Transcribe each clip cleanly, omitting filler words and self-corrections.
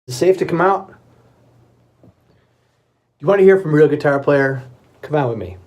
Is it safe to come out? You want to hear from a real guitar player? Come out with me.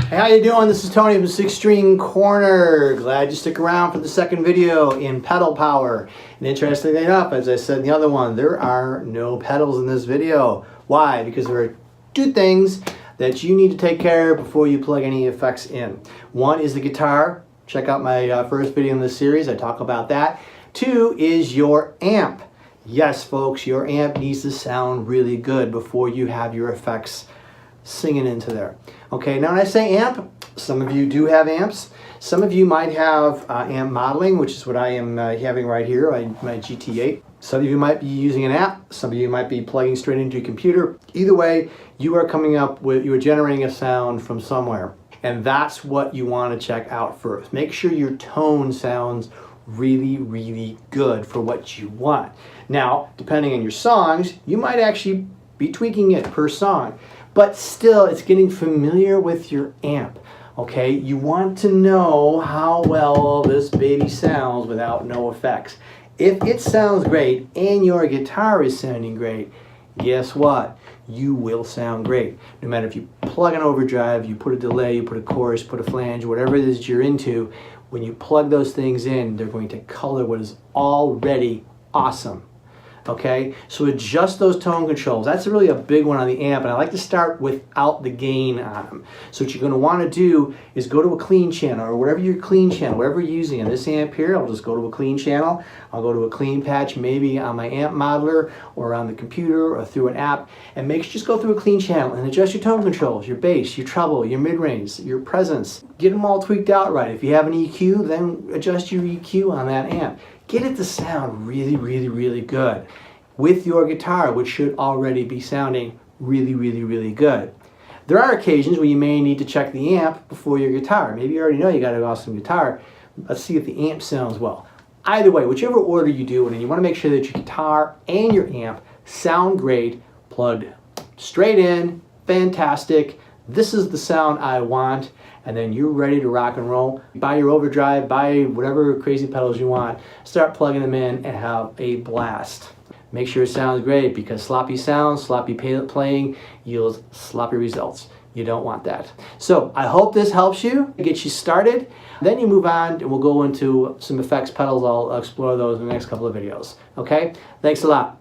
Hey, how you doing? This is Tony from 6 String Corner. Glad you stick around for the second video in pedal power. And interestingly enough, as I said in the other one, there are no pedals in this video. Why? Because there are two things that you need to take care of before you plug any effects in. One is the guitar. Check out my first video in this series. I talk about that. Two is your amp. Yes, folks, your amp needs to sound really good before you have your effects singing into there. Okay, now when I say amp, some of you do have amps. Some of you might have amp modeling, which is what I am having right here, my GT8. Some of you might be using an app. Some of you might be plugging straight into your computer. Either way, you are coming up with, you are generating a sound from somewhere. And that's what you want to check out first. Make sure your tone sounds really, really good for what you want. Now, depending on your songs, you might actually be tweaking it per song. But still, it's getting familiar with your amp. Okay, you want to know how well this baby sounds without no effects. If it sounds great and your guitar is sounding great, guess what? You will sound great. No matter if you plug an overdrive, you put a delay, you put a chorus, put a flange, whatever it is you're into, when you plug those things in, they're going to color what is already awesome. Okay, so adjust those tone controls. That's really a big one on the amp, and I like to start without the gain on them. So what you're going to want to do is go to a clean channel, or whatever your clean channel, whatever you're using. In this amp here, I'll just go to a clean channel. I'll go to a clean patch, maybe on my amp modeler, or on the computer, or through an app, and just go through a clean channel and adjust your tone controls, your bass, your treble, your mid-range, your presence. Get them all tweaked out right. If you have an EQ, then adjust your EQ on that amp. Get it to sound really, really, really good with your guitar, which should already be sounding really, really, really good. There are occasions where you may need to check the amp before your guitar. Maybe you already know you got an awesome guitar. Let's see if the amp sounds well. Either way, whichever order you do it in, you want to make sure that your guitar and your amp sound great, plugged straight in, fantastic. This is the sound I want. And then you're ready to rock and roll. Buy your overdrive, buy whatever crazy pedals you want, start plugging them in and have a blast. Make sure it sounds great, because sloppy sounds, sloppy playing yields sloppy results. You don't want that. So I hope this helps you, get you started. Then you move on and we'll go into some effects pedals. I'll explore those in the next couple of videos. Okay? Thanks a lot.